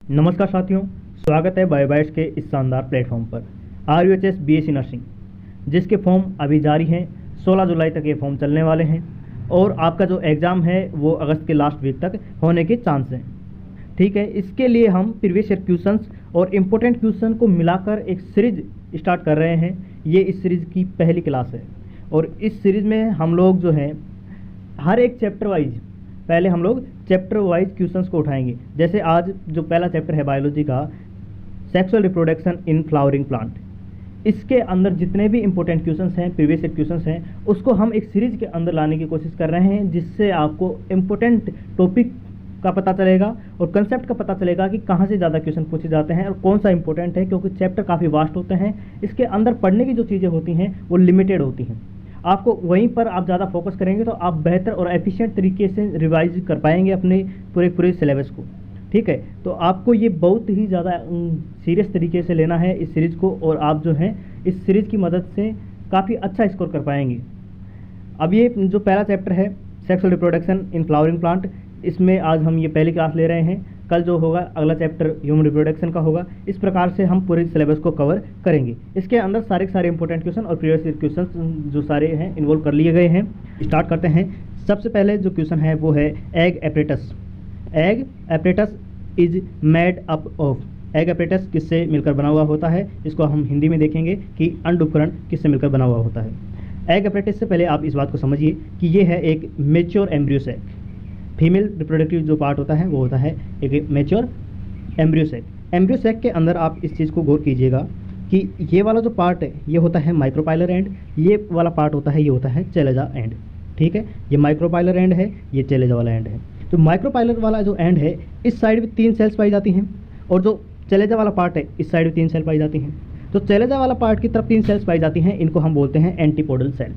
नमस्कार साथियों, स्वागत है बायोबाइट्स के इस शानदार प्लेटफॉर्म पर। RUHS BSc नर्सिंग जिसके फॉर्म अभी जारी हैं, 16 जुलाई तक ये फॉर्म चलने वाले हैं और आपका जो एग्ज़ाम है वो अगस्त के लास्ट वीक तक होने के चांस हैं। ठीक है, इसके लिए हम प्रीवियस ईयर क्वेश्चंस और इम्पोर्टेंट क्वेश्चन को मिलाकर एक सीरीज स्टार्ट कर रहे हैं। ये इस सीरीज़ की पहली क्लास है और इस सीरीज़ में हम लोग जो है हर एक चैप्टर वाइज पहले हम लोग चैप्टर वाइज क्वेश्चंस को उठाएंगे। जैसे आज जो पहला चैप्टर है बायोलॉजी का, sexual reproduction in flowering plant, इसके अंदर जितने भी इंपॉर्टेंट क्वेश्चंस हैं, प्रीवियस ईयर क्वेश्चंस हैं, उसको हम एक सीरीज के अंदर लाने की कोशिश कर रहे हैं, जिससे आपको इम्पोर्टेंट टॉपिक का पता चलेगा और कंसेप्ट का पता चलेगा कि कहाँ से ज़्यादा क्वेश्चन पूछे जाते हैं और कौन सा इंपॉर्टेंट है। क्योंकि चैप्टर काफ़ी वास्ट होते हैं, इसके अंदर पढ़ने की जो चीज़ें होती हैं वो लिमिटेड होती हैं। आपको वहीं पर आप ज़्यादा फोकस करेंगे तो आप बेहतर और एफिशिएंट तरीके से रिवाइज कर पाएंगे अपने पूरे सिलेबस को। ठीक है, तो आपको ये बहुत ही ज़्यादा सीरियस तरीके से लेना है इस सीरीज़ को और आप जो है इस सीरीज़ की मदद से काफ़ी अच्छा स्कोर कर पाएंगे। अब ये जो पहला चैप्टर है sexual reproduction in flowering plant, इसमें आज हम ये पहली क्लास ले रहे हैं। कल जो होगा अगला चैप्टर ह्यूमन रिप्रोडक्शन का होगा। इस प्रकार से हम पूरे सिलेबस को कवर करेंगे। इसके अंदर सारे इंपॉर्टेंट क्वेश्चन और प्रीवियस ईयर क्वेश्चन जो सारे हैं इन्वॉल्व कर लिए गए हैं। स्टार्ट करते हैं। सबसे पहले जो क्वेश्चन है वो है egg apparatus. Egg apparatus is made up of. Egg apparatus किससे मिलकर बना हुआ होता है, इसको हम हिंदी में देखेंगे कि अंड उपकरण किससे मिलकर बना हुआ होता है। एग एपरेटस से पहले आप इस बात को समझिए कि ये है एक mature embryo sac. Female reproductive जो पार्ट होता है वो होता है एक mature embryo sac. Embryo sac के अंदर आप इस चीज़ को गौर कीजिएगा कि ये वाला जो पार्ट है ये होता है माइक्रोपाइलर एंड, ये वाला पार्ट होता है ये होता है चेलेजा एंड। ठीक है, ये माइक्रोपाइलर एंड है, ये चेलेजा वाला एंड है। तो माइक्रोपाइलर वाला जो एंड है इस साइड में 3 सेल्स पाई जाती हैं और जो चेलेजा वाला पार्ट है इस साइड में 3 सेल पाई जाती हैं। तो चेलेजा वाला पार्ट की तरफ 3 सेल्स पाई जाती हैं, इनको हम बोलते हैं एंटीपोडल सेल।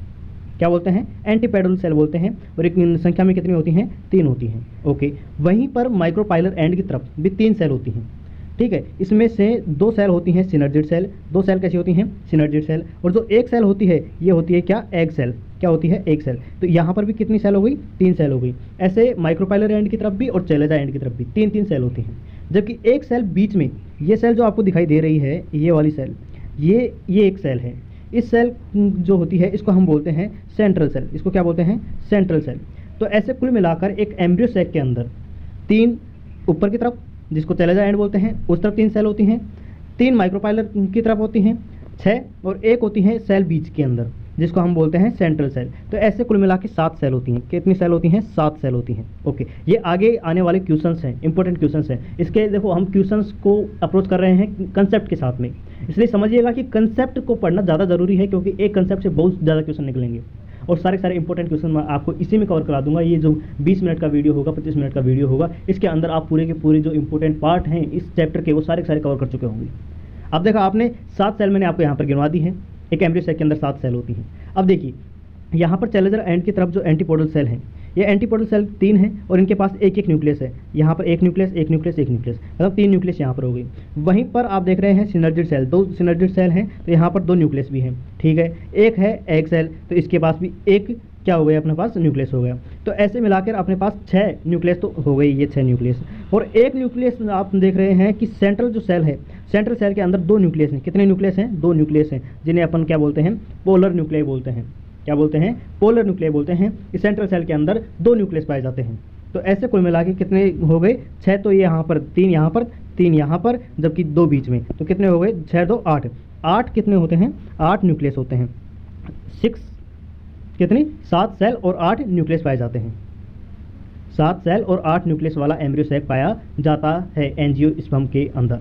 क्या बोलते हैं? एंटीपोडल सेल बोलते हैं। और एक संख्या में कितनी होती हैं? 3 होती हैं। ओके, वहीं पर माइक्रोपाइलर एंड की तरफ भी 3 सेल होती हैं। ठीक है, इसमें से 2 सेल होती हैं सिनर्जिड सेल। 2 सेल कैसी होती हैं? Synergid cell. और जो एक सेल होती है ये होती है क्या? Egg cell. क्या होती है? Egg cell. तो यहाँ पर भी कितनी सेल हो गई? 3 सेल हो गई। ऐसे माइक्रोपाइलर एंड की तरफ भी और चेलेजा एंड की तरफ भी 3-3 सेल होती हैं। जबकि एक सेल बीच में, ये सेल जो आपको दिखाई दे रही है, ये वाली सेल, ये एक सेल है। इस सेल जो होती है इसको हम बोलते हैं सेंट्रल सेल। इसको क्या बोलते हैं? Central cell. तो ऐसे कुल मिलाकर एक एम्ब्रियो सैक के अंदर 3 ऊपर की तरफ जिसको चेलेजा एंड बोलते हैं उस तरफ 3 सेल होती हैं, 3 माइक्रोपाइलर की तरफ होती हैं 6, और एक होती है सेल बीच के अंदर जिसको हम बोलते हैं सेंट्रल सेल। तो ऐसे कुल मिला के 7 सेल होती हैं। कितनी सेल होती हैं? 7 सेल होती हैं। ओके, ये आगे आने वाले क्वेश्चंस हैं, इंपॉर्टेंट क्वेश्चंस हैं। इसके देखो हम क्वेश्चंस को अप्रोच कर रहे हैं कंसेप्ट के साथ में, इसलिए समझिएगा कि कंसेप्ट को पढ़ना ज़्यादा ज़रूरी है, क्योंकि एक कंसेप्ट से बहुत ज़्यादा क्वेश्चन निकलेंगे और सारे इंपॉर्टेंट क्वेश्चन मैं आपको इसी में कवर करा दूंगा। ये जो 20 मिनट का वीडियो होगा, 25 मिनट का वीडियो होगा, इसके अंदर आप पूरे के पूरे जो इंपॉर्टेंट पार्ट हैं इस चैप्टर के वो सारे कवर कर चुके होंगे। अब देखा आपने 7 सेल मैंने आपको यहाँ पर गिनवा दी हैं। एक एम्ब्रियो सैक के अंदर 7 सेल होती हैं। अब देखिए यहाँ पर चेलेजा एंड की तरफ जो एंटीपोडल सेल हैं, ये एंटीपोडल सेल 3 हैं और इनके पास एक न्यूक्लियस है। यहाँ पर एक न्यूक्लियस, एक न्यूक्लियस, एक न्यूक्लियस, मतलब 3 न्यूक्लियस यहाँ पर हो गई। वहीं पर आप देख रहे हैं सिनर्जिड सेल, 2 सिनर्जिड सेल हैं, तो यहाँ पर 2 न्यूक्लियस भी हैं। ठीक है, एक है एग सेल, तो इसके पास भी एक क्या हो गया? अपने पास न्यूक्लियस हो गया। तो ऐसे मिलाकर अपने पास 6 न्यूक्लियस तो हो गई, ये 6 न्यूक्लियस। और एक न्यूक्लियस आप देख रहे हैं कि सेंट्रल जो सेल है, सेंट्रल सेल के अंदर 2 न्यूक्लियस हैं। कितने न्यूक्लियस हैं? 2 न्यूक्लियस हैं, जिन्हें अपन क्या बोलते हैं? पोलर न्यूक्लियाई बोलते हैं। क्या बोलते हैं? पोलर न्यूक्लियाई बोलते हैं। इस सेंट्रल सेल के अंदर 2 न्यूक्लियस पाए जाते हैं। तो ऐसे कुल मिला के कितने हो गए? 6। तो ये यहाँ पर 3, यहाँ पर 3, यहाँ पर, जबकि 2 बीच में, तो कितने हो गए? 6 2 8। 8 कितने होते हैं? 8 न्यूक्लियस होते हैं। 6 कितनी? 7 सेल और 8 न्यूक्लियस पाए जाते हैं। 7 सेल और 8 न्यूक्लियस वाला एम्ब्रियो सैक पाया जाता है एंजियोस्पर्म के अंदर।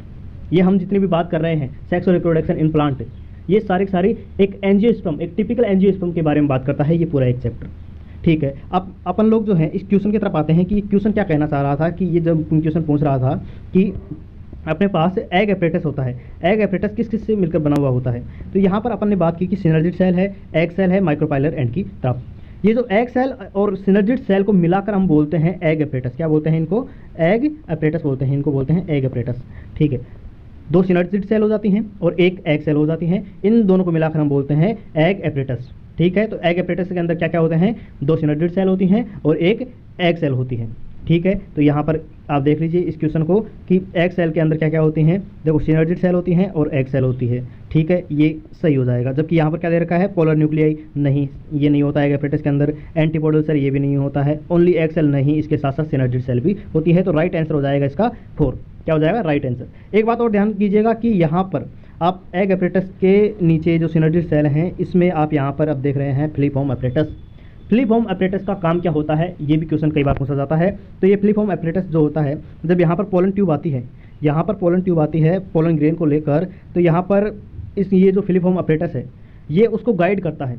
ये हम जितनी भी बात कर रहे हैं सेक्स और रिप्रोडक्शन इन प्लांट, ये सारी एक एंजियोस्पर्म, एक टिपिकल एंजियोस्पर्म के बारे में बात करता है ये पूरा एक चैप्टर। ठीक है, अब अपन लोग जो है इस क्वेश्चन की तरफ आते हैं कि क्वेश्चन क्या कहना चाह रहा था। कि ये जब क्वेश्चन पूछ रहा था कि अपने पास एग एपरेटस होता है, एग एपरेटस किस किस से मिलकर बना हुआ होता है। तो यहाँ पर अपन ने बात की कि सिनर्जिड सेल है, एग सेल है, माइक्रोपाइलर एंड की तरफ। ये जो एग सेल और सिनर्जिड सेल को मिलाकर हम बोलते हैं एग एपरेटस। क्या बोलते हैं इनको? एग एपरेटस बोलते हैं, इनको बोलते हैं एग एपरेटस। ठीक है, 2 सिनर्जिड सेल हो जाती हैं और एक एग सेल हो जाती हैं, इन दोनों को मिलाकर हम बोलते हैं एग एपरेटस। ठीक है, तो एग एपरेटस के अंदर क्या क्या होते हैं? 2 सिनर्जिड सेल होती हैं और एक एग सेल होती है। ठीक है। तो यहाँ पर आप देख लीजिए इस क्वेश्चन को कि एग सेल के अंदर क्या क्या होती हैं। देखो सिनर्जिड सेल होती हैं और एग सेल होती है, ठीक है, ये सही हो जाएगा। जबकि यहाँ पर क्या दे रखा है, पोलर न्यूक्लियाई, नहीं ये नहीं होता है एग एपरेटस के अंदर। एंटीपोडल सेल ये भी नहीं होता है, ओनली एग सेल नहीं, इसके साथ साथ सिनर्जिड सेल भी होती है। तो राइट आंसर हो जाएगा इसका 4। क्या हो जाएगा राइट आंसर। एक बात और ध्यान कीजिएगा कि यहाँ पर आप एग एपरेटस के नीचे जो सिनर्जिड सेल हैं इसमें आप यहाँ पर अब देख रहे हैं फिलिपॉर्म एपरेटस। फिलिपॉर्म एपरेटस का काम क्या होता है, ये भी क्वेश्चन कई बार पूछा जाता है। तो ये फिलिपॉर्म एपरेटस जो होता है, जब यहाँ पर पोलन ट्यूब आती है, यहाँ पर पोलन ट्यूब आती है पोलन ग्रेन को लेकर, तो यहाँ पर ये जो फिलिपॉर्म एपरेटस है ये उसको गाइड करता है।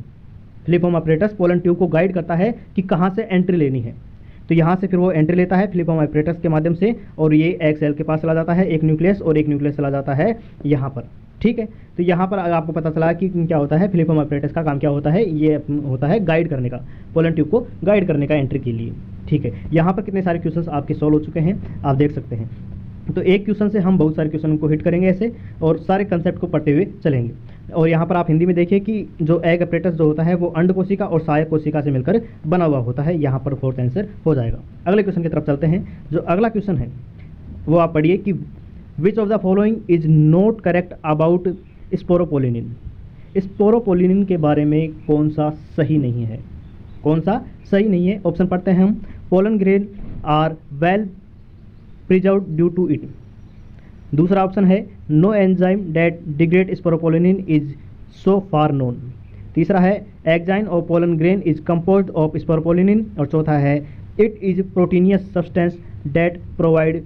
फिलिपॉर्म एपरेटस पोलन ट्यूब को गाइड करता है कि कहाँ से एंट्री लेनी है। तो यहाँ से फिर वो एंट्री लेता है फिलिपॉर्म एपरेटस के माध्यम से, और ये एग सेल के पास चला जाता है, एक न्यूक्लियस, और एक न्यूक्लियस चला जाता है यहाँ पर, ठीक है। तो यहाँ पर आपको पता चला कि क्या होता है, फिलिपॉर्म एपरेटस का काम क्या होता है, ये होता है गाइड करने का, पोलन ट्यूब को गाइड करने का एंट्री के लिए, ठीक है। यहाँ पर कितने सारे क्वेश्चंस आपके सॉल्व हो चुके हैं आप देख सकते हैं। तो एक क्वेश्चन से हम बहुत सारे क्वेश्चन को हिट करेंगे ऐसे, और सारे कंसेप्ट को पढ़ते हुए चलेंगे। और यहाँ पर आप हिंदी में देखिए कि जो एग एपरेटस जो होता है वो अंड कोशिका और सहायक कोशिका से मिलकर बना हुआ होता है। यहाँ पर 4th आंसर हो जाएगा। अगले क्वेश्चन की तरफ चलते हैं। जो अगला क्वेश्चन है वो आप पढ़िए कि which of the following is not correct about sporopollenin. Sporopollenin के बारे में कौन सा सही नहीं है, कौन सा सही नहीं है। ऑप्शन पढ़ते हैं हम। Pollen grain are well preserved due to it. दूसरा ऑप्शन है no enzyme that degrade sporopollenin is so far known. तीसरा है एग्जाइन और pollen grain is composed of sporopollenin. और चौथा है it is proteinaceous substance that provide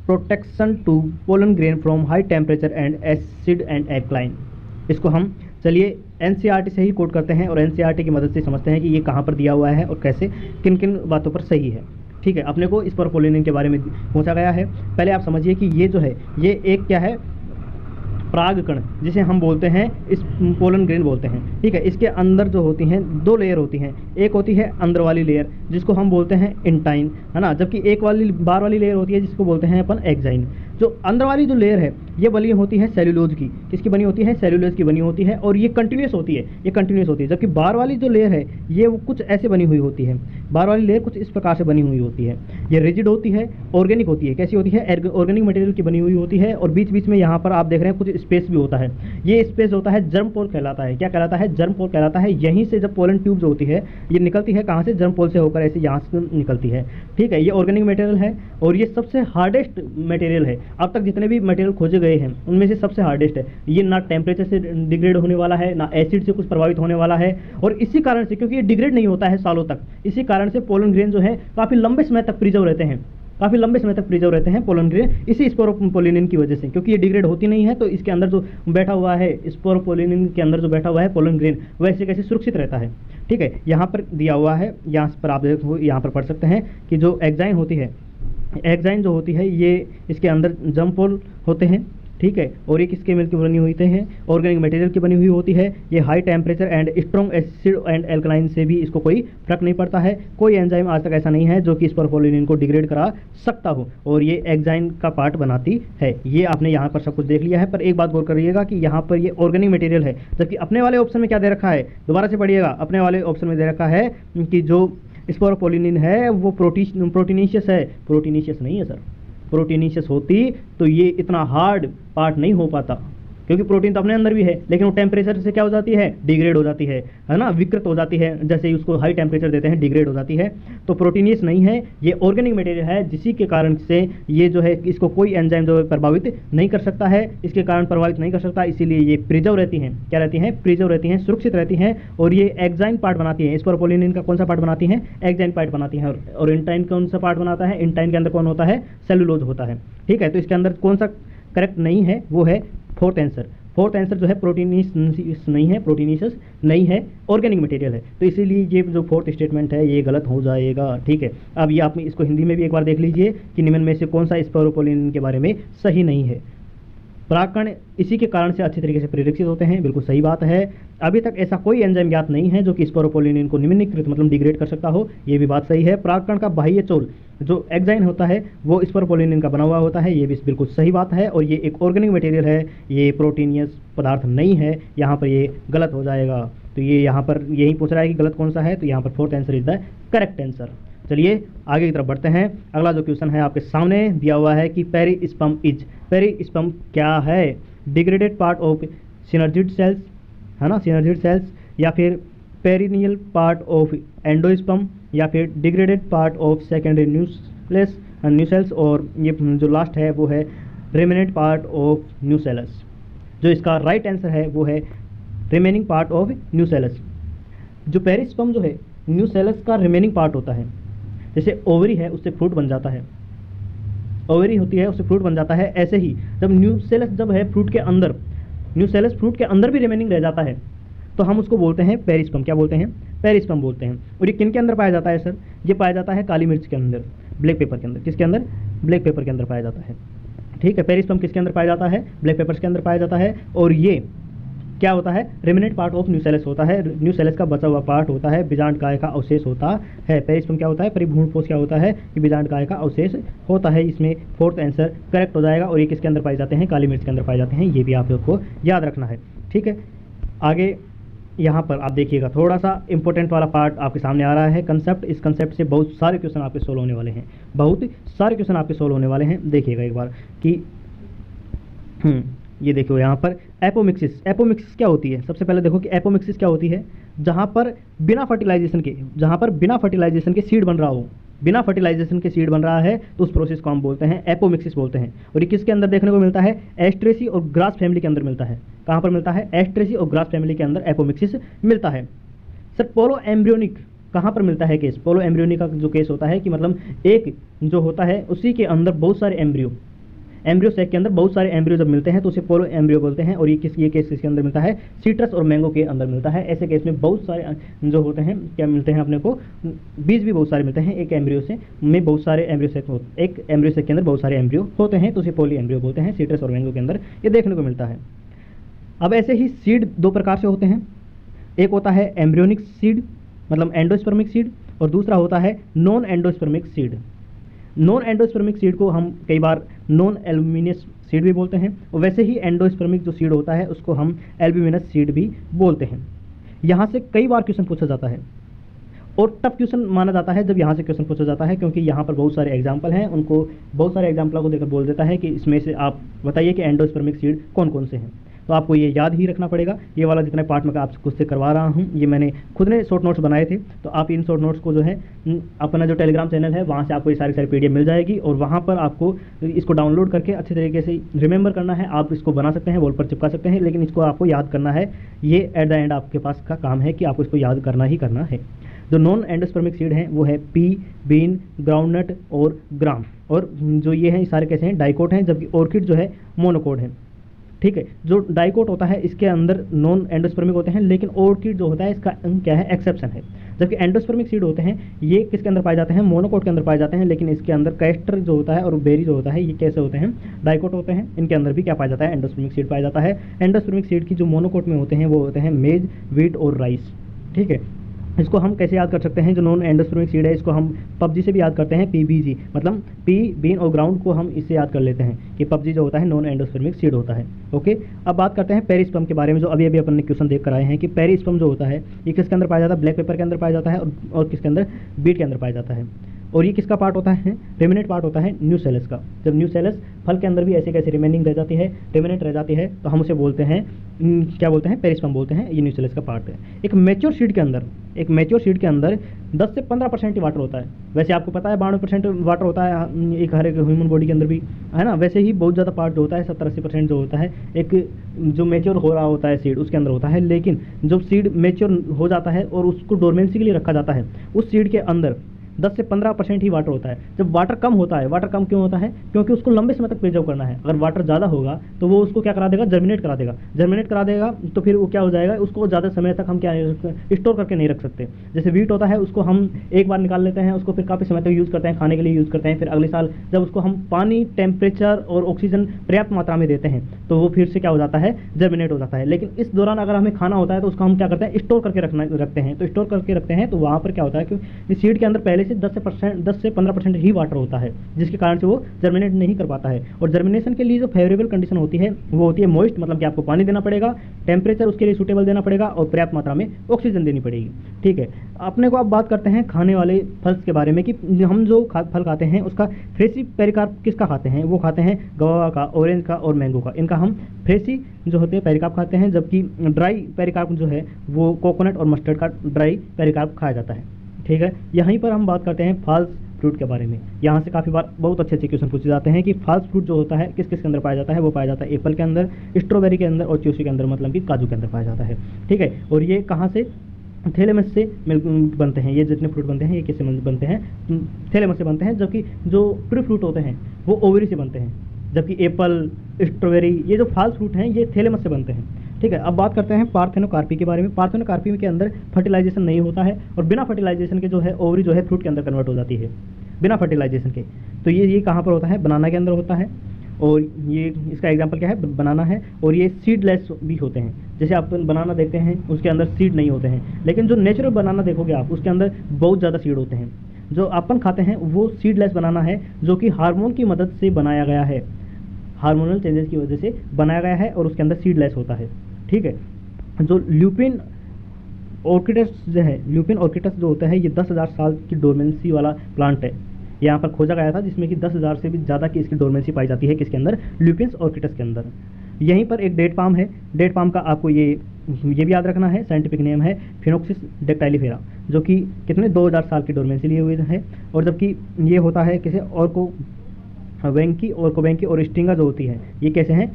protection to pollen grain from high temperature and acid and alkaline. इसको हम चलिए NCERT से ही कोट करते हैं और एनसीईआरटी की मदद से समझते हैं कि ये कहाँ पर दिया हुआ है और कैसे किन किन बातों पर सही है, ठीक है। अपने को स्पोरोपोलिनिन के बारे में पूछा गया है। पहले आप समझिए कि ये जो है ये एक क्या है, पराग कण, जिसे हम बोलते हैं इस पोलन ग्रेन बोलते हैं, ठीक है। इसके अंदर जो होती हैं 2 लेयर होती हैं। एक होती है अंदर वाली लेयर जिसको हम बोलते हैं इंटाइन, है ना, जबकि एक वाली बाहर वाली लेयर होती है जिसको बोलते हैं अपन एक्साइन। जो अंदर वाली जो लेयर है ये बनी होती है सेल्यूलोज की। किसकी बनी होती है, सेल्यूलोज की बनी होती है, और ये कंटिन्यूस होती है, ये कंटिन्यूस होती है। जबकि बाहर वाली जो लेयर है ये वो कुछ ऐसे बनी हुई होती है, बाहर वाली लेयर कुछ इस प्रकार से बनी हुई होती है। ये रिजिड होती है, ऑर्गेनिक होती है। कैसी होती है, ऑर्गेनिक मटेरियल की बनी हुई होती है, और बीच बीच में यहाँ पर आप देख रहे हैं कुछ स्पेस भी होता है। ये स्पेस होता है जर्म पोल कहलाता है। क्या कहलाता है, जर्म पोल कहलाता है। यहीं से जब पोलन ट्यूब जो होती है ये निकलती है, कहाँ से, जर्म पोल से होकर ऐसे यहाँ से निकलती है, ठीक है। ये ऑर्गेनिक मटेरियल है और ये सबसे हार्डेस्ट मटेरियल है। अब तक जितने भी मटेरियल खोजे गए हैं उनमें से सबसे हार्डेस्ट है। ये ना टेम्परेचर से डिग्रेड होने वाला है, ना एसिड से कुछ प्रभावित होने वाला है, और इसी कारण से, क्योंकि ये डिग्रेड नहीं होता है सालों तक, इसी कारण से पोलन ग्रेन जो है काफ़ी लंबे समय तक प्रिजर्व रहते हैं, काफ़ी लंबे समय तक प्रिजर्व रहते हैं पोलन ग्रेन, इसी स्पोरोपोलिनिन की वजह से। क्योंकि ये डिग्रेड होती नहीं है तो इसके अंदर जो बैठा हुआ है, स्पोरोपोलिनिन के अंदर जो बैठा हुआ है पोलन ग्रेन, वैसे कैसे सुरक्षित रहता है, ठीक है। यहाँ पर दिया हुआ है, यहाँ पर आप देखो, यहाँ पर पढ़ सकते हैं कि जो एक्साइन होती है, एक्साइन जो होती है ये इसके अंदर जर्म पोल होते हैं, ठीक है। और ये किसके मिल की बनी हुई हैं, ऑर्गेनिक मटेरियल की बनी हुई होती है। ये high temperature and strong acid and alkaline से भी इसको कोई फर्क नहीं पड़ता है। कोई एंजाइम आज तक ऐसा नहीं है जो कि स्पोरोपोलिनिन को डिग्रेड करा सकता हो, और ये एक्साइन का पार्ट बनाती है। ये आपने यहाँ पर सब कुछ देख लिया है, पर एक बात गौर करिएगा कि यहाँ पर ये ऑर्गेनिक मटेरियल है, जबकि अपने वाले ऑप्शन में क्या दे रखा है, दोबारा से पढ़िएगा। अपने वाले ऑप्शन में दे रखा है कि जो स्पोरोपोलिनिन है वो प्रोटीनिशियस है। प्रोटीनिशियस नहीं है सर, प्रोटीनिशियस होती तो ये इतना हार्ड पार्ट नहीं हो पाता, क्योंकि प्रोटीन तो अपने अंदर भी है, लेकिन वो टेम्परेचर से क्या हो जाती है, डिग्रेड हो जाती है ना, विकृत हो जाती है। जैसे ही उसको हाई टेम्परेचर देते हैं डिग्रेड हो जाती है। तो प्रोटीनियस नहीं है, ये ऑर्गेनिक मटेरियल है, जिसी के कारण से ये जो है इसको कोई एंजाइम जो है प्रभावित नहीं कर सकता है, इसके कारण प्रभावित नहीं कर सकता। इसीलिए ये प्रिजर्व रहती हैं। क्या रहती हैं, प्रिजर्व रहती हैं, सुरक्षित रहती हैं, और ये एक्साइन पार्ट बनाती है। स्पोरोपोलिनिन का कौन सा पार्ट बनाती हैं, एक्साइन पार्ट बनाती हैं। और इंटाइन कौन सा पार्ट बनाता है, इंटाइन के अंदर कौन होता है, सेलुलोज होता है, ठीक है। तो इसके अंदर कौन सा करेक्ट नहीं है, वो है 4th आंसर। 4th आंसर जो है प्रोटीनिशियस नहीं है, प्रोटीनिशियस नहीं है, ऑर्गेनिक मटेरियल है। तो इसीलिए ये जो 4th स्टेटमेंट है ये गलत हो जाएगा, ठीक है। अब ये आप इसको हिंदी में भी एक बार देख लीजिए कि निम्न में से कौन सा स्पोरोपोलिनिन के बारे में सही नहीं है। परागकण इसी के कारण से अच्छी तरीके से परिरक्षित होते हैं, बिल्कुल सही बात है। अभी तक ऐसा कोई एंजाइम ज्ञात नहीं है जो कि स्पोरोपोलिनिन को निम्नीकृत मतलब डिग्रेड कर सकता हो, ये भी बात सही है। परागकण का बाह्य चोल जो एक्साइन होता है वो स्पोरोपोलिनिन का बना हुआ होता है, ये भी बिल्कुल सही बात है। और ये एक ऑर्गेनिक मटेरियल है, ये प्रोटीनियस पदार्थ नहीं है, यहाँ पर ये गलत हो जाएगा। तो ये यहाँ पर यही पूछ रहा है कि गलत कौन सा है, तो यहाँ पर 4th answer is the correct answer. चलिए आगे की तरफ बढ़ते हैं। अगला जो क्वेश्चन है आपके सामने दिया हुआ है कि पेरिस्पर्म पेरिस्पर्म क्या है? Degraded part of synergid cells, है ना, सिनर्जिड सेल्स, या फिर पेरिनियल पार्ट ऑफ एंडोस्पर्म, या फिर डिग्रेडेड पार्ट ऑफ सेकेंडरी न्यूसेल्स, और ये जो लास्ट है वो है रिमेनेंट पार्ट ऑफ न्यूसेलस। जो इसका राइट आंसर है वो है रिमेनिंग पार्ट ऑफ न्यूसेलस। जो पेरिस्पर्म जो है न्यूसेलस का रिमेनिंग पार्ट होता है। जैसे ओवरी है उससे फ्रूट बन जाता है, ओवरी होती है उससे फ्रूट बन जाता है, ऐसे ही जब न्यूसेलस जब है फ्रूट के अंदर, न्यूसेलस फ्रूट के अंदर भी रिमेनिंग रह जाता है तो हम उसको बोलते हैं पेरिस्पर्म। क्या बोलते हैं? पेरिस्पर्म बोलते हैं। और ये किन के अंदर पाया जाता है सर? ये पाया जाता है काली मिर्च के अंदर, ब्लैक पेपर के अंदर। किसके अंदर? ब्लैक पेपर के अंदर पाया जाता है। ठीक है, पेरिस्पर्म किसके अंदर पाया जाता है? ब्लैक पेपर्स के अंदर पाया जाता है। और ये क्या होता है? रिमेनेंट पार्ट ऑफ न्यूसेलस होता है, न्यूसेलस का बचा हुआ पार्ट होता है, बीजांडकाय का अवशेष होता है। पेरिस्पर्म क्या होता है? परिभ्रूणपोष क्या होता है? कि बीजांडकाय का अवशेष होता है। इसमें फोर्थ आंसर करेक्ट हो जाएगा। और ये किसके अंदर पाए जाते हैं? काली मिर्च के अंदर पाए जाते हैं। ये भी आप लोग को याद रखना है। ठीक है, आगे यहाँ पर आप देखिएगा थोड़ा सा इंपॉर्टेंट वाला पार्ट आपके सामने आ रहा है, कंसेप्ट। इस कंसेप्ट से बहुत सारे क्वेश्चन आपके सोल्व होने वाले हैं, बहुत सारे क्वेश्चन आपके सोल्व होने वाले हैं। देखिएगा एक बार कि ये देखो यहाँ पर एपोमिक्सिस। एपोमिक्सिस क्या होती है? सबसे पहले देखो कि एपोमिक्सिस क्या होती है। जहाँ पर बिना फर्टिलाइजेशन के सीड बन रहा हो, बिना फर्टिलाइजेशन के सीड बन रहा है तो उस प्रोसेस को हम बोलते हैं एपोमिक्सिस बोलते हैं। और ये किसके अंदर देखने को मिलता है? एस्ट्रेसी और ग्रास फैमिली के अंदर मिलता है। कहाँ पर मिलता है? एस्ट्रेसी और ग्रास फैमिली के अंदर एपोमिक्सिस मिलता है। सर पोलो एम्ब्रियोनिक कहाँ पर मिलता है केस? पोलो एम्ब्रियोनिक का जो केस होता है कि मतलब एक जो होता है उसी के अंदर बहुत सारे एम्ब्रियो सेक के अंदर बहुत सारे एम्ब्रियो जब मिलते हैं तो उसे पोलो एम्ब्रियो बोलते हैं। और ये केस किसके अंदर मिलता है? सीट्रस और मैंगो के अंदर मिलता है। ऐसे केस में बहुत सारे जो होते हैं क्या मिलते हैं अपने को? बीज भी बहुत सारे मिलते हैं। एक एम्ब्रियो से में बहुत सारे एम्ब्रियो सेक होते, एक एम्ब्रियो सेक के अंदर बहुत सारे एम्ब्रियो होते हैं तो उसे पोली एम्ब्रियो बोलते हैं। सीट्रस और मैंगो के अंदर ये देखने को मिलता है। अब ऐसे ही सीड दो प्रकार से होते हैं। एक होता है एम्ब्रियोनिक सीड मतलब एंडोस्पर्मिक सीड, और दूसरा होता है non endospermic seed. Non endospermic seed को हम कई बार नॉन एल्ब्यूमिनस सीड भी बोलते हैं, और वैसे ही एंडोस्पर्मिक जो सीड होता है उसको हम एल्ब्यूमिनस सीड भी बोलते हैं। यहाँ से कई बार क्वेश्चन पूछा जाता है और टफ क्वेश्चन माना जाता है जब यहाँ से क्वेश्चन पूछा जाता है, क्योंकि यहाँ पर बहुत सारे एग्जाम्पल हैं। उनको बहुत सारे एग्जाम्पलों को देकर बोल देता है कि इसमें से आप बताइए कि एंडोस्पर्मिक सीड कौन कौन से हैं। तो आपको ये याद ही रखना पड़ेगा। ये वाला जितने पार्ट में आपसे खुद से करवा रहा हूँ ये मैंने खुद ने शॉर्ट नोट्स बनाए थे। तो आप इन शॉर्ट नोट्स को जो है अपना जो टेलीग्राम चैनल है वहाँ से आपको ये सारी पीडीएफ मिल जाएगी, और वहाँ पर आपको इसको डाउनलोड करके अच्छे तरीके से रिमेंबर करना है। आप इसको बना सकते हैं, वॉल पर चिपका सकते हैं, लेकिन इसको आपको याद करना है। ये एट द एंड आपके पास का काम है कि आपको इसको याद करना ही करना है। जो नॉन एंडोस्पर्मिक सीड हैं वो है पी, बीन, ग्राउंडनट और ग्राम। और जो ये हैं सारे कैसे हैं? डाइकोट हैं, जबकि ऑर्किड जो है मोनोकोट है। ठीक है, जो डाइकोट होता है इसके अंदर नॉन एंडोस्पर्मिक होते हैं, लेकिन ऑर्किड जो होता है इसका क्या है? एक्सेप्शन है। जबकि एंडोस्पर्मिक सीड होते हैं ये किसके अंदर पाए जाते हैं? मोनोकोट के अंदर पाए जाते हैं, लेकिन इसके अंदर कैस्टर जो होता है और बेरी जो होता है ये कैसे होते हैं? डाइकोट होते हैं। इनके अंदर भी क्या पाया जाता है? एंडोस्पर्मिक सीड पाया जाता है। एंडोस्पर्मिक सीड की जो मोनोकोट में होते हैं वो होते हैं मेज, व्हीट और राइस। ठीक है, इसको हम कैसे याद कर सकते हैं? जो नॉन एंडोस्पर्मिक सीड है इसको हम पबजी से भी याद करते हैं, पीबीजी मतलब पी, बीन और ग्राउंड को हम इससे याद कर लेते हैं कि पबजी जो होता है नॉन एंडोस्पर्मिक सीड होता है। ओके, अब बात करते हैं पेरिस्पर्म के बारे में, जो अभी अभी अपन ने क्वेश्चन देख कर आए हैं कि पेरिस्पर्म जो होता है ये किसके अंदर पाया जाता है? ब्लैक पेपर के अंदर पाया जाता है, और किसके अंदर? बीट के अंदर पाया जाता है। और ये किसका पार्ट होता है? रिमेनेंट पार्ट होता है न्यूसेलस का। जब न्यूसेलस फल के अंदर भी ऐसे कैसे रिमेनिंग रह जाती है, रिमेनेंट रह जाती है, तो हम उसे बोलते हैं क्या बोलते हैं? पेरिस्पर्म बोलते हैं। ये न्यूसेलस का पार्ट है। एक मैच्योर सीड के अंदर 10 से 15% ही वाटर होता है। वैसे आपको पता है 92% वाटर होता है एक हर एक ह्यूमन बॉडी के अंदर भी, है ना। वैसे ही बहुत ज़्यादा पार्ट जो होता है 70-80% जो होता है एक जो मैच्योर हो रहा होता है सीड उसके अंदर होता है। लेकिन जब सीड मैच्योर हो जाता है और उसको डोरमेंसी के लिए रखा जाता है, उस सीड के अंदर 10 से 15% ही वाटर होता है। जब वाटर कम होता है, वाटर कम क्यों होता है? क्योंकि उसको लंबे समय तक प्रिजर्व करना है। अगर वाटर ज़्यादा होगा तो वो उसको क्या करा देगा? जर्मिनेट करा देगा। तो फिर वो क्या हो जाएगा? उसको ज़्यादा समय तक हम क्या स्टोर करके नहीं रख सकते। जैसे वीट होता है उसको हम एक बार निकाल लेते हैं, उसको फिर काफ़ी समय तक यूज़ करते हैं, खाने के लिए यूज़ करते हैं। फिर अगले साल जब उसको हम पानी, टेम्परेचर और ऑक्सीजन पर्याप्त मात्रा में देते हैं तो वो फिर से क्या हो जाता है? जर्मिनेट हो जाता है। लेकिन इस दौरान अगर हमें खाना होता है तो उसको हम क्या करते हैं? स्टोर करके रखते हैं। तो स्टोर करके रखते हैं तो वहाँ पर क्या होता है कि सीड के अंदर पहले से 10 से 15% ही वाटर होता है, जिसके कारण से वो जर्मिनेट नहीं कर पाता है। और जर्मिनेशन के लिए जो फेवरेबल कंडीशन होती है वो होती है मॉइस्ट, मतलब कि आपको पानी देना पड़ेगा, टेम्परेचर उसके लिए सूटेबल देना पड़ेगा और पर्याप्त मात्रा में ऑक्सीजन देनी पड़ेगी। ठीक है, अपने को अब बात करते हैं खाने वाले फल के बारे में कि हम जो फल खाते हैं उसका फ्रेशी पेरिकार्प किसका खाते हैं। वो खाते हैं गवावा का, ऑरेंज का और मैंगो का। इनका हम फ्रेशी जो होते हैं पेरिकार्प खाते हैं, जबकि ड्राई पेरिकार्प जो है वो कोकोनट और मस्टर्ड का ड्राई पेरिकार्प खाया जाता है। ठीक है, यहीं पर हम बात करते हैं फॉल्स फ्रूट के बारे में। यहाँ से काफ़ी बार बहुत अच्छे अच्छे क्वेश्चन पूछे जाते हैं कि फॉल्स फ्रूट जो होता है किस किस के अंदर पाया जाता है। वो पाया जाता है एप्पल के अंदर, स्ट्रॉबेरी के अंदर और च्यूसी के अंदर, मतलब कि काजू के अंदर पाया जाता है। ठीक है, और ये कहाँ से, थैलेमस से बनते हैं। ये जितने फ्रूट बनते हैं ये किससे बनते हैं, थैलेमस से बनते हैं। जबकि जो ट्री फ्रूट होते हैं वो ओवरी से बनते हैं, जबकि एप्पल, स्ट्रॉबेरी, ये जो फॉल्स फ्रूट हैं ये थैलेमस से बनते हैं। ठीक है, अब बात करते हैं पार्थेनोकार्पी के बारे में। पार्थेनोकार्पी के अंदर फर्टिलाइजेशन नहीं होता है और बिना फर्टिलाइजेशन के जो है ओवरी जो है फ्रूट के अंदर कन्वर्ट हो जाती है, बिना फर्टिलाइजेशन के। तो ये कहाँ पर होता है, बनाना के अंदर होता है। और ये इसका एग्जांपल क्या है, बनाना है। और ये सीडलेस भी होते हैं, जैसे आप बनाना देखते हैं उसके अंदर सीड नहीं होते हैं, लेकिन जो नेचुरल बनाना देखोगे आप उसके अंदर बहुत ज़्यादा सीड होते हैं। जो अपन खाते हैं वो सीडलेस बनाना है, जो कि हार्मोन की मदद से बनाया गया है, हार्मोनल चेंजेस की वजह से बनाया गया है और उसके अंदर सीडलेस होता है। ठीक है, जो ल्यूपिन ऑर्किडस जो है, ल्यूपिन ऑर्किडस जो होता है ये 10,000 साल की डोरमेंसी वाला प्लांट है। यहाँ पर खोजा गया था जिसमें कि 10,000 से भी ज़्यादा की इसकी डोरमेंसी पाई जाती है, किसके अंदर, ल्यूपिन ऑर्किडस के अंदर। यहीं पर एक डेट पाम है। डेट पाम का आपको ये भी याद रखना है, साइंटिफिक नेम है फिनोक्सिस डेक्टाइलिफेरा, जो कि कितने 2000 साल की डोरमेंसी लिए हुए है। और जबकि ये होता है किसे, और को वेंकी और स्टिंगा जो होती है ये कैसे हैं,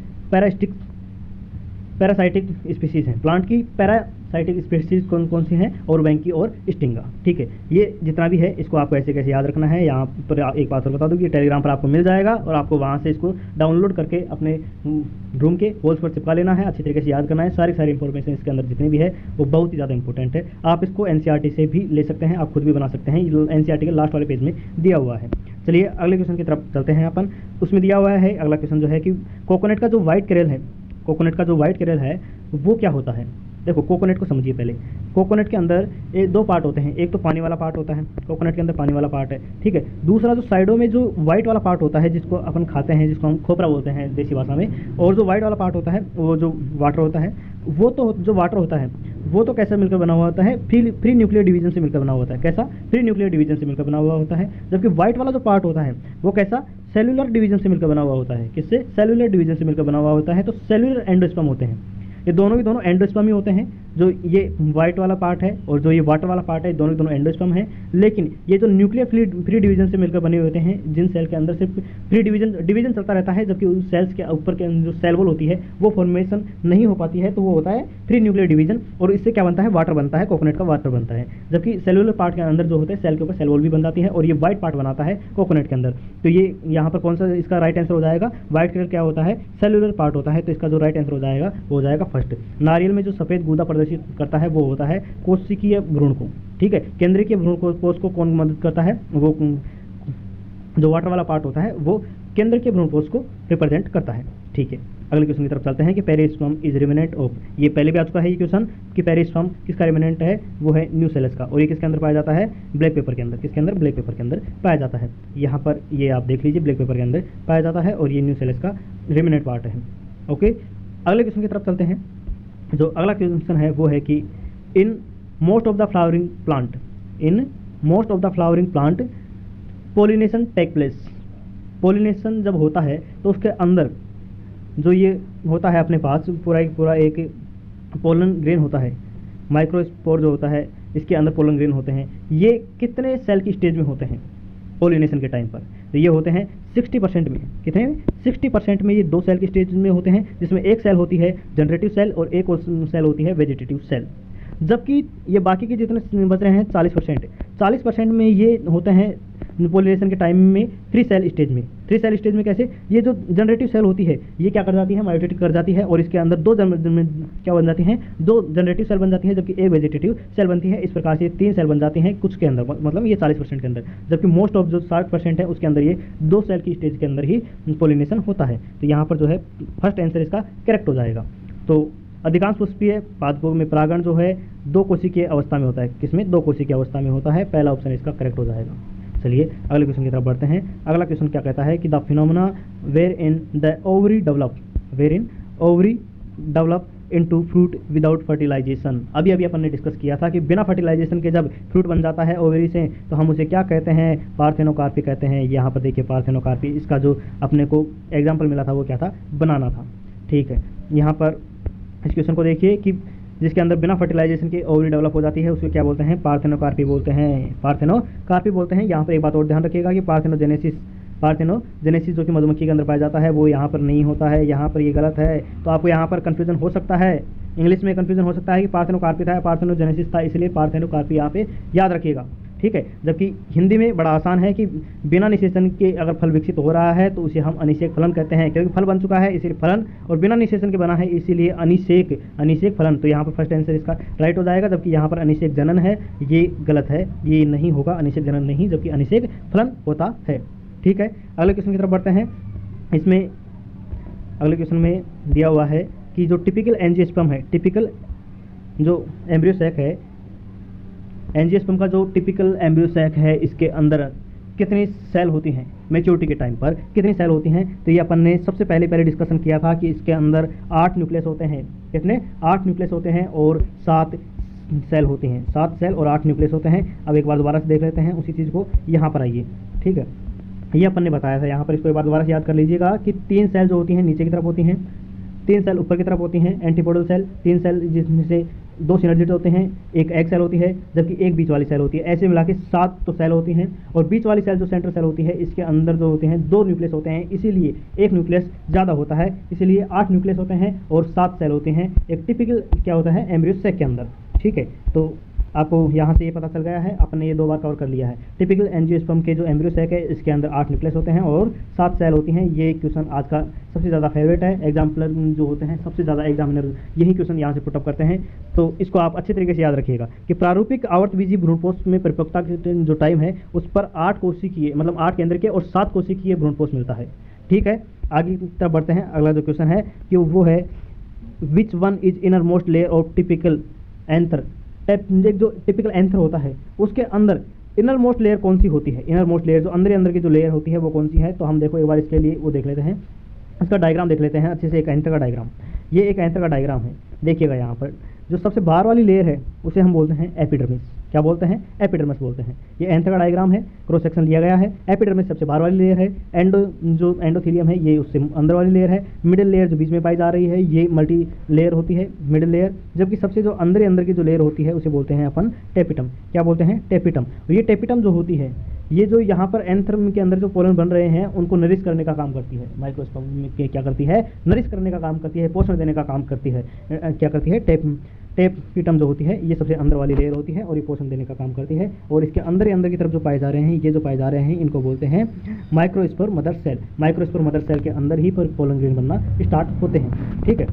पैरासाइटिक स्पीसीज हैं। प्लांट की पैरासाइटिक स्पीसीज कौन कौन सी हैं, और वेंकी और स्टिंगा। ठीक है, ये जितना भी है इसको आपको ऐसे कैसे याद रखना है। यहाँ पर एक बात और बता दूँ कि टेलीग्राम पर आपको मिल जाएगा और आपको वहाँ से इसको डाउनलोड करके अपने रूम के वॉल्स पर चिपका लेना है, अच्छी तरीके से याद करना है। सारी इंफॉर्मेशन इसके अंदर जितनी भी है वो बहुत ही ज़्यादा इंपॉर्टेंट है। आप इसको एनसीईआरटी से भी ले सकते हैं, आप खुद भी बना सकते हैं, एनसीईआरटी के लास्ट वाले पेज में दिया हुआ है। चलिए अगले क्वेश्चन की तरफ चलते हैं अपन। उसमें दिया हुआ है अगला क्वेश्चन जो है कि कोकोनट का जो वाइट केरल है वो क्या होता है। देखो कोकोनट को समझिए पहले। कोकोनट के अंदर दो पार्ट होते हैं, एक तो पानी वाला पार्ट होता है, कोकोनट के अंदर पानी वाला पार्ट है। ठीक है, दूसरा जो साइडों में जो वाइट वाला पार्ट होता है जिसको अपन खाते हैं, जिसको हम खोपरा बोलते हैं देसी भाषा में, और जो वाइट वाला पार्ट होता है वो जो वाटर होता है, वो तो जो वाटर होता है वो तो कैसे मिलकर बना हुआ होता है, फ्री न्यूक्लियर डिवीजन से मिलकर बना हुआ होता है। कैसा, फ्री न्यूक्लियर डिवीजन से मिलकर बना हुआ होता है। जबकि व्हाइट वाला जो पार्ट होता है वो कैसा, सेलुलर डिवीजन से मिलकर बना हुआ होता है। किससे, सेलुलर डिवीजन से मिलकर बना हुआ होता है। तो सेलुलर एंडोस्पर्म होते हैं, ये दोनों के दोनों एंडोस्पर्म ही होते हैं। जो ये वाइट वाला पार्ट है और जो ये वाटर वाला पार्ट है, दोनों के दोनों एंडोस्पर्म है। लेकिन ये जो न्यूक्लियर फ्री डिवीजन से मिलकर बने होते हैं, जिन सेल के अंदर सिर्फ फ्री डिवीजन चलता रहता है, जबकि उस सेल्स के ऊपर के जो सेल वॉल होती है वो फॉर्मेशन नहीं हो पाती है, तो वो होता है फ्री न्यूक्लियर डिवीजन। और इससे क्या बनता है, वाटर बनता है, कोकोनट का वाटर बनता है। जबकि सेलुलर पार्ट के अंदर जो होता है सेल के ऊपर सेल वॉल भी बन जाती है और ये व्हाइट पार्ट बनाता है कोकोनट के अंदर। तो ये यहाँ पर कौन सा इसका राइट आंसर हो जाएगा, व्हाइट कलर क्या होता है, सेलुलर पार्ट होता है। तो इसका जो राइट आंसर हो जाएगा वो हो जाएगा फर्स्ट। नारियल में जो सफेद गूदा प्रदर्शित करता है वो होता है कोशिकीय भ्रूण को। ठीक है, केंद्रीय भ्रूण कोष को कौन मदद करता है, वो जो वाटर वाला पार्ट होता है वो केंद्र के भ्रूण कोष को रिप्रेजेंट करता है। ठीक है, अगले क्वेश्चन की तरफ चलते हैं कि पेरिस्पर्म इज रिमेनेंट ऑफ। ये पहले भी आ चुका है ये क्वेश्चन कि पेरिस्पर्म किसका रिमेनेंट है, वो है न्यूसेलस का। और ये किसके अंदर पाया जाता है, ब्लैक पेपर के अंदर। किसके अंदर, ब्लैक पेपर के अंदर पाया जाता है। यहाँ पर ये आप देख लीजिए, ब्लैक पेपर के अंदर पाया जाता है और ये न्यूसेलस का रिमेनेंट पार्ट है। ओके, अगले क्वेश्चन की तरफ चलते हैं। जो अगला क्वेश्चन है वो है कि in most of the flowering plant pollination take place. Pollination जब होता है तो उसके अंदर जो ये होता है अपने पास पूरा एक पोलन ग्रेन होता है, माइक्रोस्पोर जो होता है इसके अंदर पोलन ग्रेन होते हैं। ये कितने सेल की स्टेज में होते हैं पोलिनेशन के टाइम पर, तो ये होते हैं 60% में। कितने, 60% में ये 2 सेल की स्टेज में होते हैं, जिसमें एक सेल होती है जनरेटिव सेल और एक सेल होती है वेजिटेटिव सेल। जबकि ये बाकी के जितने बच रहे हैं 40% में ये होते हैं पोलिनेशन के टाइम में 3 सेल स्टेज में। 3 सेल स्टेज में कैसे, ये जो जनरेटिव सेल होती है ये क्या कर जाती है, माइटोटिक कर जाती है और इसके अंदर क्या बन जाती हैं, 2 जनरेटिव सेल बन जाती हैं, जबकि एक वेजिटेटिव सेल बनती है। इस प्रकार से 3 सेल बन जाती हैं कुछ के अंदर, मतलब ये 40% के अंदर। जबकि मोस्ट ऑफ जो 60% है उसके अंदर ये 2 सेल की स्टेज के अंदर ही पोलिनेशन होता है। तो यहाँ पर जो है फर्स्ट आंसर इसका करेक्ट हो जाएगा। तो अधिकांश पुष्पीय पादपों में परागण जो है 2 कोशिकीय अवस्था में होता है। किसमें? 2 कोशिकीय अवस्था में होता है। पहला ऑप्शन इसका करेक्ट हो जाएगा। चलिए अगले क्वेश्चन की तरफ बढ़ते हैं। अगला क्वेश्चन क्या कहता है कि the phenomena where in the ovary develop into fruit without fertilization. अभी अपन ने डिस्कस किया था कि बिना फर्टिलाइजेशन के जब फ्रूट बन जाता है ओवरी से तो हम उसे क्या कहते हैं? पार्थेनोकार्पी कहते हैं। यहाँ पर देखिए पार्थेनोकार्पी, इसका जो अपने को एग्जाम्पल मिला था वो क्या था? बनाना था। ठीक है, यहाँ पर इस क्वेश्चन को देखिए कि जिसके अंदर बिना फर्टिलाइजेशन के ओवरी डेवलप हो जाती है उसको क्या बोलते हैं? पार्थेनोकार्पी बोलते हैं। पार्थेनोकार्पी बोलते हैं। यहाँ पर एक बात और ध्यान रखिएगा कि पार्थेनोजेनेसिस जो कि मधुमक्खी के अंदर पाया जाता है वो यहाँ पर नहीं होता है, यहाँ पर ये गलत है। तो आपको यहाँ पर कन्फ्यूजन हो सकता है, इंग्लिश में कन्फ्यूजन हो सकता है कि पार्थेनोकार्पी था या पार्थेनोजेनेसिस था, इसलिए पार्थेनोकार्पी यहाँ पे याद रखिएगा। ठीक है, जबकि हिंदी में बड़ा आसान है कि बिना निषेचन के अगर फल विकसित हो रहा है तो उसे हम अनिषेक फलन कहते हैं, क्योंकि फल बन चुका है इसीलिए फलन, और बिना निषेचन के बना है इसीलिए अनिषेक फलन। तो यहाँ पर फर्स्ट आंसर इसका राइट हो जाएगा, जबकि यहाँ पर अनिषेक जनन है, ये गलत है, ये नहीं होगा, अनिषेक जनन नहीं, जबकि अनिषेक फलन होता है। ठीक है, अगले क्वेश्चन की तरफ बढ़ते हैं। इसमें अगले क्वेश्चन में दिया हुआ है कि जो टिपिकल एंजियोस्पर्म है, टिपिकल जो एम्ब्रियो सैक है, एंजियोस्पर्म का जो टिपिकल एम्ब्रियो सैक है, इसके अंदर कितनी सेल होती हैं? मैच्योरिटी के टाइम पर कितनी सेल होती हैं? तो ये अपन ने सबसे पहले डिस्कशन किया था कि इसके अंदर 8 न्यूक्लियस होते हैं। कितने? 8 न्यूक्लियस होते हैं और 7 सेल होती हैं। 7 सेल और 8 न्यूक्लियस होते हैं। अब एक बार दोबारा से देख लेते हैं उसी चीज़ को। यहाँ पर आइए, ठीक है, ये अपन ने बताया था। यहाँ पर इसको एक बार दोबारा से याद कर लीजिएगा कि 3 सेल जो होती हैं नीचे की तरफ होती हैं, 3 सेल ऊपर की तरफ होती हैं, एंटीपोडल सेल 3 सेल जिसमें से 2 सिनर्जिड होते हैं, एक एग सेल होती है, जबकि एक बीच वाली सेल होती है। ऐसे मिला के 7 तो सेल होती हैं, और बीच वाली सेल जो सेंट्रल सेल होती है इसके अंदर जो होते हैं 2 न्यूक्लियस होते हैं, इसीलिए एक न्यूक्लियस ज़्यादा होता है, इसीलिए 8 न्यूक्लियस होते हैं और 7 सेल होते हैं एक टिपिकल क्या होता है एम्ब्रियो सैक के अंदर। ठीक है, तो आपको यहाँ से ये पता चल गया है, आपने ये 2 बार कवर कर लिया है। टिपिकल एंजियोस्पर्म के जो एम्ब्रियो सैक है इसके अंदर 8 न्यूक्लियस होते हैं और 7 सेल होती हैं। ये क्वेश्चन आज का सबसे ज़्यादा फेवरेट है, एग्जाम्पलर जो होते हैं सबसे ज़्यादा एग्जामिनर यही क्वेश्चन यहाँ से पुटअप करते हैं। तो इसको आप अच्छे तरीके से याद रखिएगा कि प्रारूपिक आवर्तबीजी भ्रूणपोष में परिपक्वता के जो टाइम है उस पर 8 कोशिकीय मतलब 8 केंद्र के और 7 कोशिकीय भ्रूणपोष मिलता है। ठीक है, आगे की तरफ बढ़ते हैं। अगला जो क्वेश्चन है कि वो है which one is inner most layer of typical anther. जो टिपिकल एंथर होता है उसके अंदर इनर मोस्ट लेयर कौन सी होती है? इनर मोस्ट लेयर जो अंदर की जो लेयर होती है वो कौन सी है? तो हम देखो एक बार इसके लिए वो देख लेते हैं, इसका डायग्राम देख लेते हैं अच्छे से। एक एंथर का डायग्राम, ये एक एंथर का डायग्राम है। देखिएगा यहाँ पर जो सबसे बाहर वाली लेयर है उसे हम बोलते हैं एपिडर्मिस। क्या बोलते हैं? एपिडर्मिस बोलते हैं। ये एंथर का डायग्राम है, क्रॉस सेक्शन लिया गया है। एपिडर्मिस सबसे बाहर वाली लेयर है, जो एंडोथीलियम है ये उससे अंदर वाली लेयर है। मिडिल लेयर जो बीच में पाई जा रही है ये मल्टी लेयर होती है, मिडिल लेयर। जबकि सबसे जो अंदर की जो लेयर होती है उसे बोलते हैं अपन टेपिटम। क्या बोलते हैं? टेपिटम। और ये टेपिटम जो होती है ये जो यहाँ पर एंथर के अंदर जो पोलन बन रहे हैं उनको नरिश करने का काम करती है। माइक्रोस्पर्म में क्या करती है? नरिश करने का काम करती है, पोषण देने का काम करती है। क्या करती है? टेपिटम जो होती है ये सबसे अंदर वाली लेयर होती है और ये पोषण देने का काम करती है। और इसके अंदर की तरफ जो पाए जा रहे हैं, ये जो पाए जा रहे हैं इनको बोलते हैं microspore mother cell. Microspore mother cell के अंदर ही पर पोलन ग्रेन बनना स्टार्ट होते हैं। ठीक है,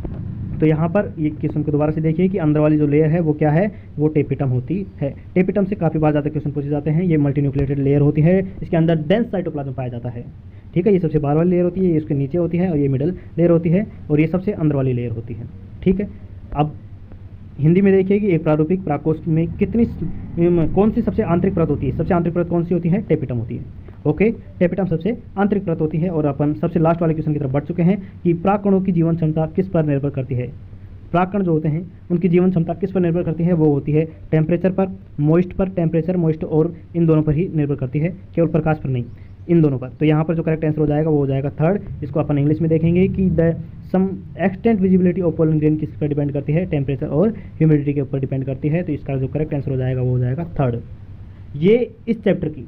तो यहाँ पर ये क्वेश्चन को दोबारा से देखिए कि अंदर वाली जो लेयर है वो क्या है? वो टेपिटम होती है। टेपिटम से काफ़ी बार ज़्यादा क्वेश्चन पूछे जाते हैं। ये मल्टीन्यूक्लिएटेड लेयर होती है, इसके अंदर डेंस साइटोप्लाज्म पाया जाता है। ठीक है, ये सबसे बाहर वाली लेयर होती है, ये इसके नीचे होती है, और ये मिडल लेयर होती है, और ये सबसे अंदर वाली लेयर होती है। ठीक है, अब हिंदी में देखिए कि एक प्रारूपिक प्राकोष्ठ में कौन सी सबसे आंतरिक परत होती है? सबसे आंतरिक परत कौन सी होती है? टेपिटम होती है। ओके, टेपिटम सबसे आंतरिक परत होती है। और अपन सबसे लास्ट वाले क्वेश्चन की तरफ बढ़ चुके हैं कि प्राकणों की जीवन क्षमता किस पर निर्भर करती है? प्राकण जो होते हैं उनकी जीवन क्षमता किस पर निर्भर करती है? वो होती है टेम्परेचर पर, मॉइस्ट पर। टेम्परेचर, मॉइस्ट और इन दोनों पर ही निर्भर करती है, केवल प्रकाश पर नहीं, इन दोनों पर। तो यहाँ पर जो करेक्ट आंसर हो जाएगा वो हो जाएगा 3rd। इसको अपन इंग्लिश में देखेंगे कि the some extent visibility of pollen grain किस पर डिपेंड करती है? टेम्परेचर और ह्यूमिडिटी के ऊपर डिपेंड करती है। तो इसका जो करेक्ट आंसर हो जाएगा वो हो जाएगा 3rd। ये इस चैप्टर की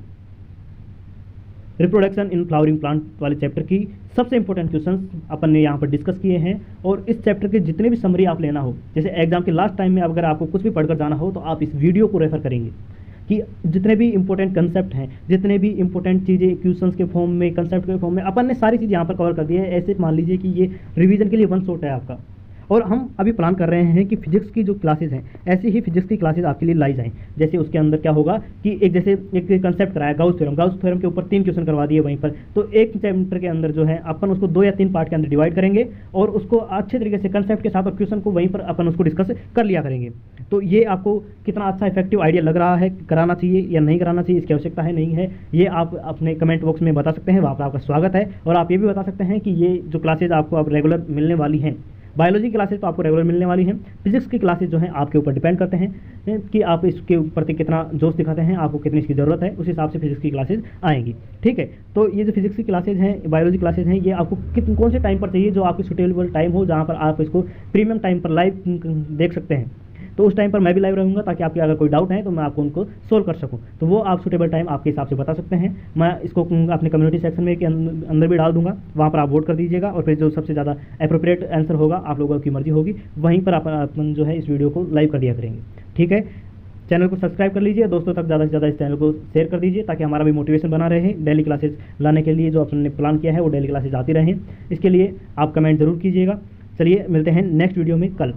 रिप्रोडक्शन इन फ्लावरिंग प्लांट वाले चैप्टर की सबसे इंपॉर्टेंट क्वेश्चंस अपन ने यहाँ पर डिस्कस किए हैं। और इस चैप्टर के जितने भी समरी आप लेना हो, जैसे एग्जाम के लास्ट टाइम में अगर आपको कुछ भी पढ़कर जाना हो तो आप इस वीडियो को रेफर करेंगे कि जितने भी इंपॉर्टेंट कंसेप्ट हैं, जितने भी इंपॉर्टेंट चीज़ें क्वेश्चंस के फॉर्म में, कंसेप्ट के फॉर्म में अपन ने सारी चीज़ यहाँ पर कवर कर दी है। ऐसे मान लीजिए कि ये रिवीजन के लिए वन शॉट है आपका, और हम अभी प्लान कर रहे हैं कि फिजिक्स की जो क्लासेज हैं ऐसी ही फिजिक्स की क्लासेज आपके लिए लाई जाएँ। जैसे उसके अंदर क्या होगा कि एक कंसेप्ट कराया गाउस थ्योरम के ऊपर 3 क्वेश्चन करवा दिए वहीं पर, तो एक चैप्टर के अंदर जो है अपन उसको 2 या 3 पार्ट के अंदर डिवाइड करेंगे और उसको अच्छे तरीके से कंसेप्ट के साथ और क्वेश्चन को वहीं पर अपन उसको डिस्कस कर लिया करेंगे। तो ये आपको कितना अच्छा इफेक्टिव आइडिया लग रहा है, कराना चाहिए या नहीं कराना चाहिए, इसकी आवश्यकता है नहीं है, ये आप अपने कमेंट बॉक्स में बता सकते हैं, वहाँ पर आपका स्वागत है। और आप ये भी बता सकते हैं कि ये जो क्लासेज आपको अब रेगुलर मिलने वाली हैं, बायोलॉजी की क्लासेज तो आपको रेगुलर मिलने वाली हैं, फिजिक्स की क्लासेज जो हैं आपके ऊपर डिपेंड करते हैं कि आप इसके प्रति कितना जोश दिखाते हैं, आपको कितनी इसकी ज़रूरत है, उस हिसाब से फिजिक्स की क्लासेज आएंगी। ठीक है, तो ये जो फिजिक्स की क्लासेज हैं, बायोलॉजी क्लासेज हैं, ये आपको कौन से टाइम पर चाहिए, जो आपकी सुटेबल टाइम हो, जहाँ पर आप इसको प्रीमियम टाइम पर लाइव देख सकते हैं। तो उस टाइम पर मैं भी लाइव रहूँगा, ताकि आपके अगर कोई डाउट है तो मैं आपको उनको सोल्व कर सकूँ। तो वो आप सुटेबल टाइम आपके हिसाब से बता सकते हैं। मैं इसको अपने कम्युनिटी सेक्शन में के अंदर भी डाल दूंगा, वहाँ पर आप वोट कर दीजिएगा और फिर जो सबसे ज़्यादा एप्रोप्रिएट आंसर होगा, आप लोगों की मर्जी होगी, वहीं पर अपन जो है इस वीडियो को लाइव कर दिया करेंगे। ठीक है, चैनल को सब्सक्राइब कर लीजिए, दोस्तों तक ज़्यादा से ज़्यादा इस चैनल को शेयर कर दीजिए, ताकि हमारा भी मोटिवेशन बना रहे डेली क्लासेज लाने के लिए। जो अपने प्लान किया है वो डेली क्लासेज आती रहें, इसके लिए आप कमेंट ज़रूर कीजिएगा। चलिए मिलते हैं नेक्स्ट वीडियो में कल।